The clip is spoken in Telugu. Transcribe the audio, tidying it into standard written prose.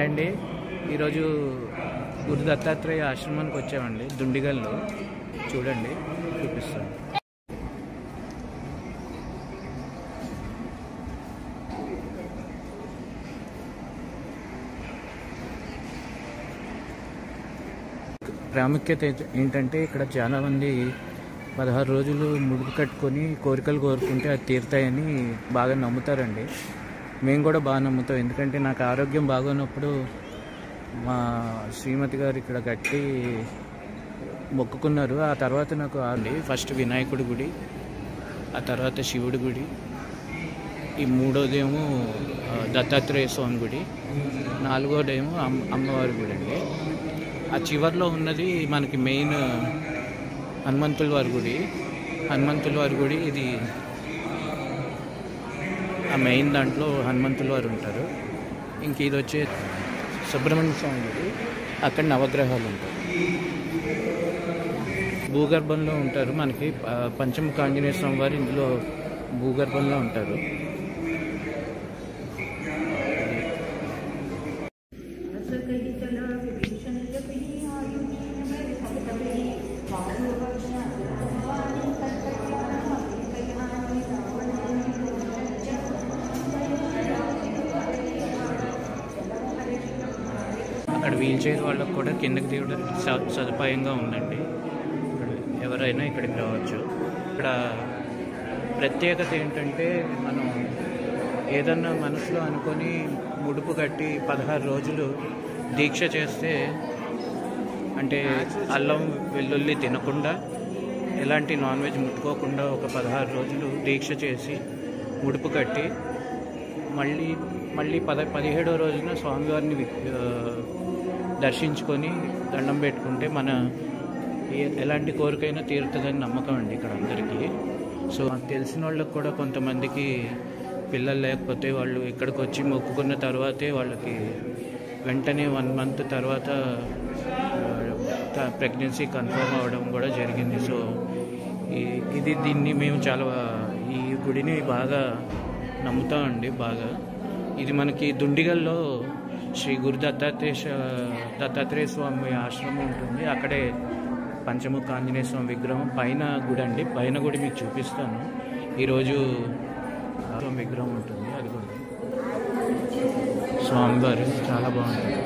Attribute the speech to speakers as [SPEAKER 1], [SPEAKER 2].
[SPEAKER 1] అండి ఈరోజు గురు దత్తాత్రేయ ఆశ్రమానికి వచ్చామండి దుండిగల్లో. చూడండి, చూపిస్తాను. ప్రాముఖ్యత ఏంటంటే ఇక్కడ చాలామంది 16 రోజులు ముడుపు కట్టుకొని కోరికలు కోరుకుంటే అది తీరుతాయని బాగా నమ్ముతారండి. మేము కూడా బాగా నమ్ముతాం. ఎందుకంటే నాకు ఆరోగ్యం బాగోనప్పుడు మా శ్రీమతి గారు ఇక్కడ కట్టి మొక్కుకున్నారు. ఆ తర్వాత నాకు ఫస్ట్ వినాయకుడి గుడి, ఆ తర్వాత శివుడి గుడి, ఈ మూడోదేమో దత్తాత్రేయ స్వామి గుడి, నాలుగోదేమో అమ్మవారి గుడి అండి. ఆ చివరిలో ఉన్నది మనకి మెయిన్ హనుమంతుల వారి గుడి. ఇది ఆ మెయిన్ దాంట్లో హనుమంతుల వారు ఉంటారు. ఇంక ఇది వచ్చే సుబ్రహ్మణ్య స్వామి గుడి, అక్కడ నవగ్రహాలు ఉంటాయి. భూగర్భంలో ఉంటారు. మనకి పంచముఖ ఆంజనేయ స్వామి వారు ఇందులో భూగర్భంలో ఉంటారు. అక్కడ వీల్ చైర్ వాళ్ళకు కూడా కిందకి దిగడానికి సదుపాయంగా ఉందండి. ఎవరైనా ఇక్కడికి రావచ్చు. ఇక్కడ ప్రత్యేకత ఏంటంటే, మనం ఏదన్నా మనసులో అనుకొని ముడుపు కట్టి 16 రోజులు దీక్ష చేస్తే, అంటే అల్లం వెల్లుల్లి తినకుండా, ఎలాంటి నాన్ వెజ్ ముట్టుకోకుండా ఒక 16 రోజులు దీక్ష చేసి ముడుపు కట్టి మళ్ళీ 17వ రోజున స్వామివారిని దర్శించుకొని దండం పెట్టుకుంటే మన ఎలాంటి కోరికైనా తీరుతుందని నమ్మకం అండి ఇక్కడ అందరికీ. సో నాకు తెలిసిన వాళ్ళకి కూడా కొంతమందికి పిల్లలు లేకపోతే వాళ్ళు ఇక్కడికి వచ్చి మొక్కుకున్న తర్వాతే వాళ్ళకి వెంటనే 1 month తర్వాత ప్రెగ్నెన్సీ కన్ఫర్మ్ అవ్వడం కూడా జరిగింది. సో దీన్ని మేము ఈ గుడిని బాగా నమ్ముతామండి. బాగా ఇది మనకి దుండిగల్లో శ్రీ గురు దత్తాత్రేయ స్వామి ఆశ్రమం ఉంటుంది. అక్కడే పంచముఖ ఆంజనేయ స్వామి విగ్రహం పైన గుడి అండి. పైన గుడి మీకు చూపిస్తాను. ఈరోజు విగ్రహం ఉంటుంది. అది కూడా స్వామివారు చాలా బాగుంటుంది.